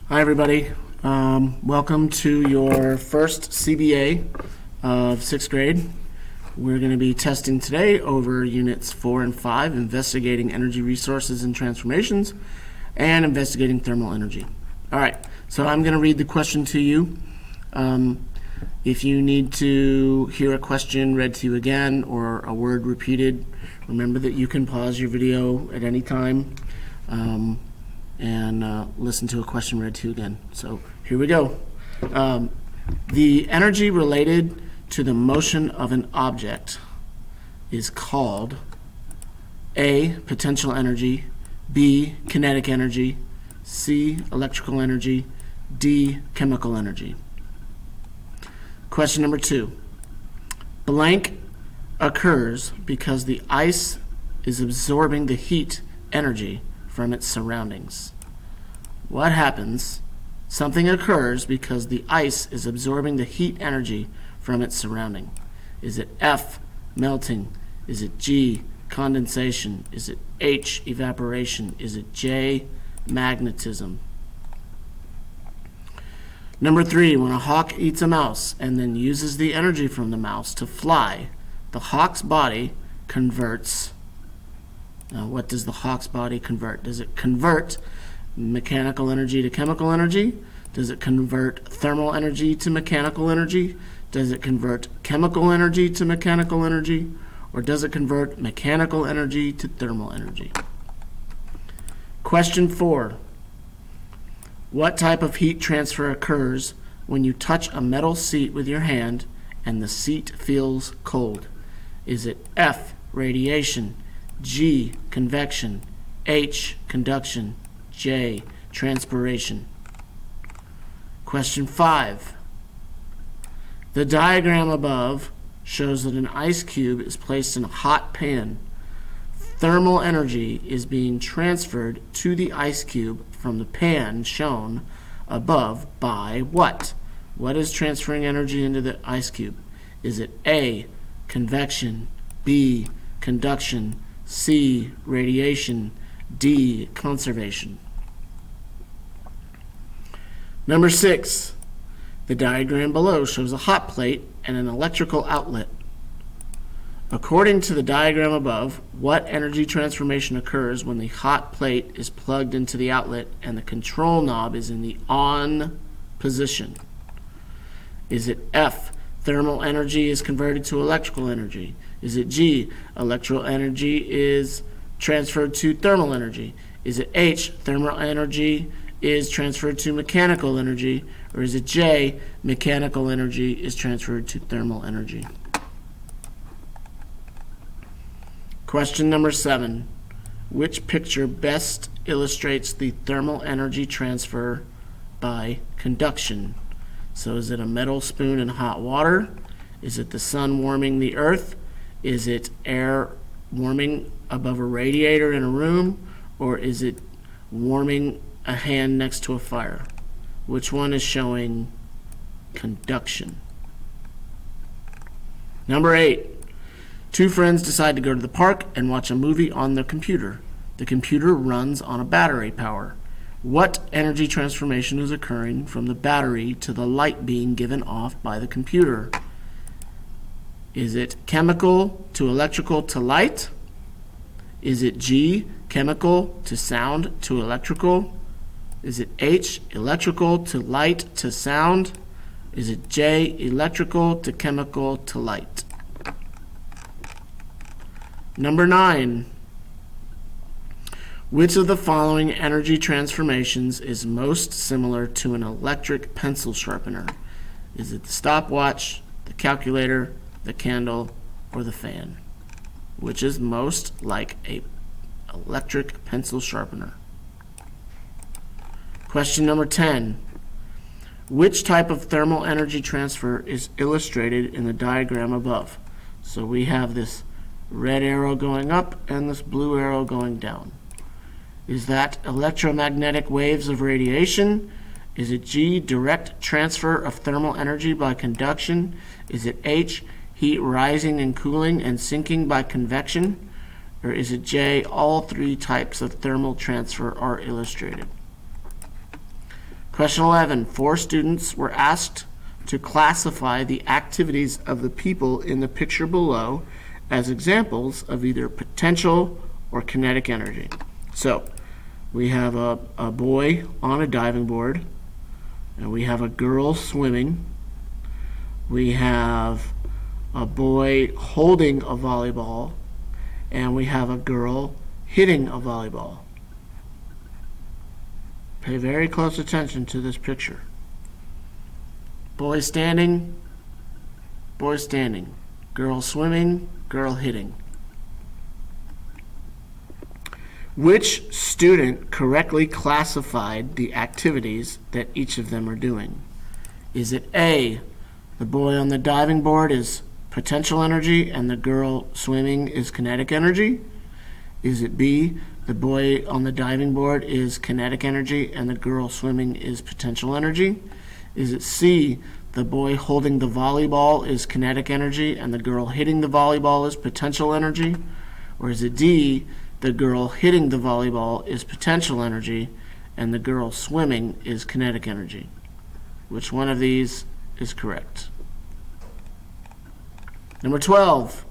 Hi everybody, welcome to your first CBA of 6th grade. We're going to be testing today over units 4 and 5, investigating energy resources and transformations, and investigating thermal energy. Alright, so I'm going to read the question to you. If you need to hear a question read to you again or a word repeated, remember that you can pause your video at any time and listen to a question read to you again. So here we go. The energy related to the motion of an object is called A, potential energy, B, kinetic energy, C, electrical energy, D, chemical energy. Question number 2. Blank occurs because the ice is absorbing the heat energy from its surroundings. What happens? Something occurs because the ice is absorbing the heat energy from its surrounding. Is it F, melting? Is it G, condensation? Is it H, evaporation? Is it J, magnetism? Number 3, when a hawk eats a mouse and then uses the energy from the mouse to fly, the hawk's body converts. Now, what does the hawk's body convert? Does it convert mechanical energy to chemical energy? Does it convert thermal energy to mechanical energy? Does it convert chemical energy to mechanical energy? Or does it convert mechanical energy to thermal energy? Question 4. What type of heat transfer occurs when you touch a metal seat with your hand and the seat feels cold? Is it F, radiation, G, convection, H, conduction, J, transpiration? Question 5. The diagram above shows that an ice cube is placed in a hot pan. Thermal energy is being transferred to the ice cube from the pan shown above by what? What is transferring energy into the ice cube? Is it A, convection, B, conduction, C, radiation, D, conservation? Number 6. The diagram below shows a hot plate and an electrical outlet. According to the diagram above, what energy transformation occurs when the hot plate is plugged into the outlet and the control knob is in the on position? Is it F, thermal energy is converted to electrical energy? Is it G, electrical energy is transferred to thermal energy? Is it H, thermal energy is transferred to mechanical energy? Or is it J, mechanical energy is transferred to thermal energy? Question number 7. Which picture best illustrates the thermal energy transfer by conduction? So is it a metal spoon in hot water? Is it the sun warming the earth? Is it air warming above a radiator in a room? Or is it warming a hand next to a fire? Which one is showing conduction? Number 8. Two friends decide to go to the park and watch a movie on their computer. The computer runs on a battery power. What energy transformation is occurring from the battery to the light being given off by the computer? Is it chemical to electrical to light? Is it G, chemical to sound to electrical? Is it H, electrical to light to sound? Is it J, electrical to chemical to light? Number 9. Which of the following energy transformations is most similar to an electric pencil sharpener? Is it the stopwatch, the calculator, the candle, or the fan? Which is most like an electric pencil sharpener? Question number 10. Which type of thermal energy transfer is illustrated in the diagram above? So we have this red arrow going up and this blue arrow going down. Is that electromagnetic waves of radiation? Is it G, direct transfer of thermal energy by conduction? Is it H, heat rising and cooling and sinking by convection? Or is it J, all three types of thermal transfer are illustrated? Question 11. 4 students were asked to classify the activities of the people in the picture below as examples of either potential or kinetic energy. So we have a boy on a diving board, and we have a girl swimming. We have a boy holding a volleyball, and we have a girl hitting a volleyball. Pay very close attention to this picture. Boy standing, girl swimming, girl hitting. Which student correctly classified the activities that each of them are doing? Is it A, the boy on the diving board is potential energy and the girl swimming is kinetic energy? Is it B, the boy on the diving board is kinetic energy and the girl swimming is potential energy? Is it C, the boy holding the volleyball is kinetic energy and the girl hitting the volleyball is potential energy? Or is it D, the girl hitting the volleyball is potential energy and the girl swimming is kinetic energy? Which one of these is correct? Number 12.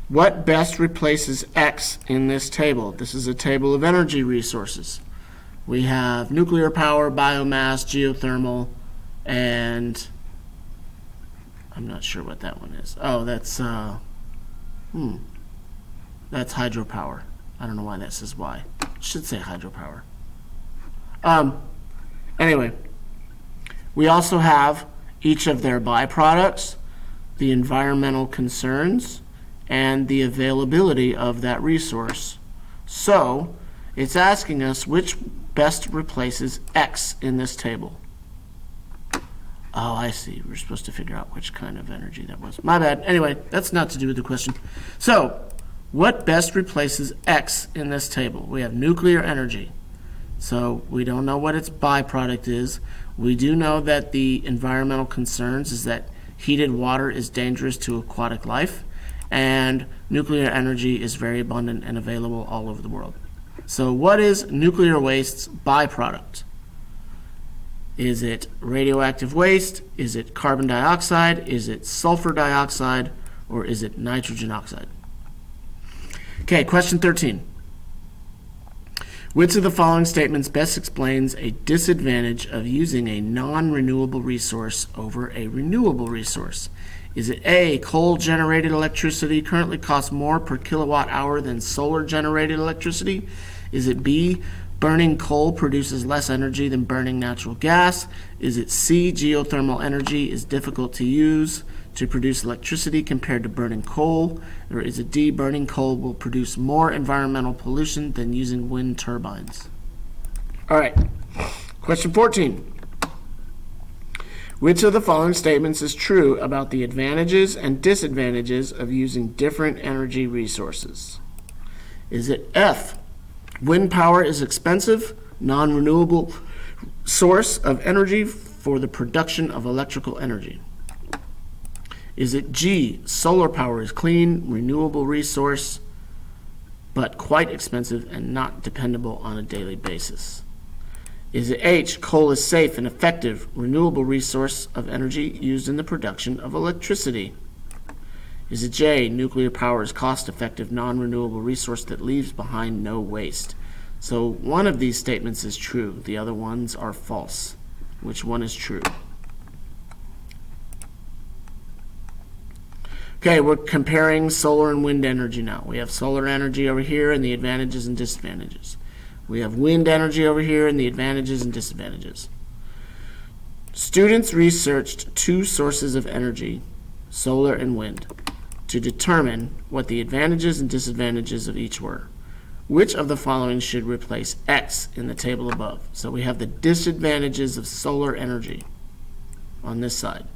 What best replaces X in this table? This is a table of energy resources. We have nuclear power, biomass, geothermal, and I'm not sure what that one is. Oh, that's hydropower. I don't know why that says Y. It should say hydropower. Anyway, we also have each of their byproducts, the environmental concerns, and the availability of that resource. So it's asking us which best replaces X in this table. Oh, I see. We're supposed to figure out which kind of energy that was. My bad. Anyway, that's not to do with the question. So what best replaces X in this table? We have nuclear energy. So we don't know what its byproduct is. We do know that the environmental concerns is that heated water is dangerous to aquatic life, and nuclear energy is very abundant and available all over the world. So what is nuclear waste's byproduct? Is it radioactive waste? Is it carbon dioxide? Is it sulfur dioxide? Or is it nitrogen oxide? Okay, question 13. Which of the following statements best explains a disadvantage of using a non-renewable resource over a renewable resource? Is it A, coal-generated electricity currently costs more per kilowatt hour than solar-generated electricity? Is it B, burning coal produces less energy than burning natural gas? Is it C, geothermal energy is difficult to use to produce electricity compared to burning coal? Or is it D, burning coal will produce more environmental pollution than using wind turbines? All right, question 14. Which of the following statements is true about the advantages and disadvantages of using different energy resources? Is it F, wind power is expensive, non-renewable source of energy for the production of electrical energy? Is it G, solar power is clean, renewable resource, but quite expensive and not dependable on a daily basis? Is it H, coal is safe and effective, renewable resource of energy used in the production of electricity? Is it J, nuclear power is cost-effective, non-renewable resource that leaves behind no waste? So one of these statements is true. The other ones are false. Which one is true? Okay, we're comparing solar and wind energy now. We have solar energy over here and the advantages and disadvantages. We have wind energy over here and the advantages and disadvantages. Students researched 2 sources of energy, solar and wind, to determine what the advantages and disadvantages of each were. Which of the following should replace X in the table above? So we have the disadvantages of solar energy on this side.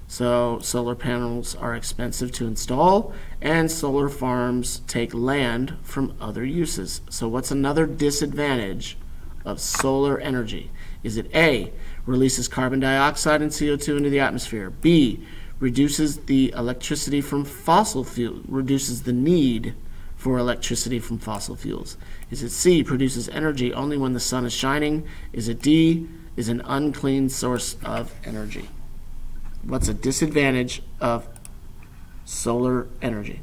So solar panels are expensive to install, and solar farms take land from other uses. So what's another disadvantage of solar energy? Is it A, releases carbon dioxide and CO2 into the atmosphere? B, reduces the electricity from fossil fuels, reduces the need for electricity from fossil fuels? Is it C, produces energy only when the sun is shining? Is it D, is an unclean source of energy. What's a disadvantage of solar energy?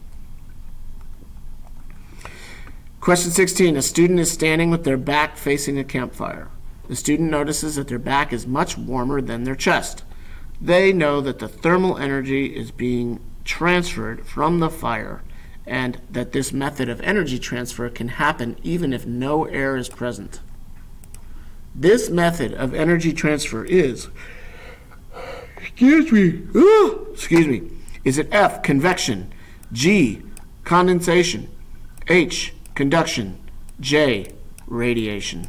Question 16. A student is standing with their back facing a campfire. The student notices that their back is much warmer than their chest. They know that the thermal energy is being transferred from the fire and that this method of energy transfer can happen even if no air is present. This method of energy transfer is, excuse me, is it F, convection, G, condensation, H, conduction, J, radiation?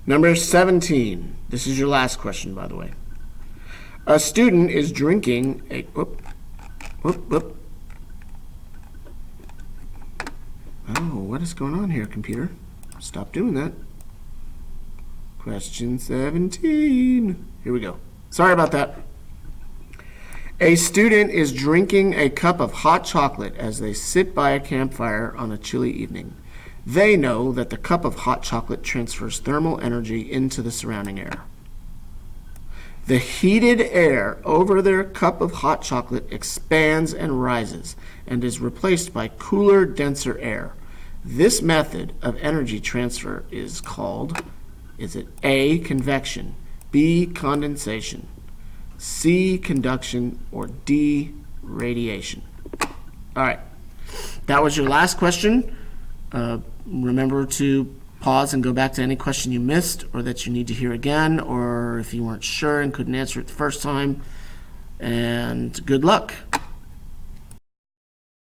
Number 17. This is your last question, by the way. A student is drinking a... Oh, what is going on here, computer? Stop doing that. Question 17. Here we go. Sorry about that. A student is drinking a cup of hot chocolate as they sit by a campfire on a chilly evening. They know that the cup of hot chocolate transfers thermal energy into the surrounding air. The heated air over their cup of hot chocolate expands and rises and is replaced by cooler, denser air. This method of energy transfer is called, is it A, convection, B, condensation, C, conduction, or D, radiation? All right, that was your last question. Remember to pause and go back to any question you missed or that you need to hear again, or if you weren't sure and couldn't answer it the first time. And good luck.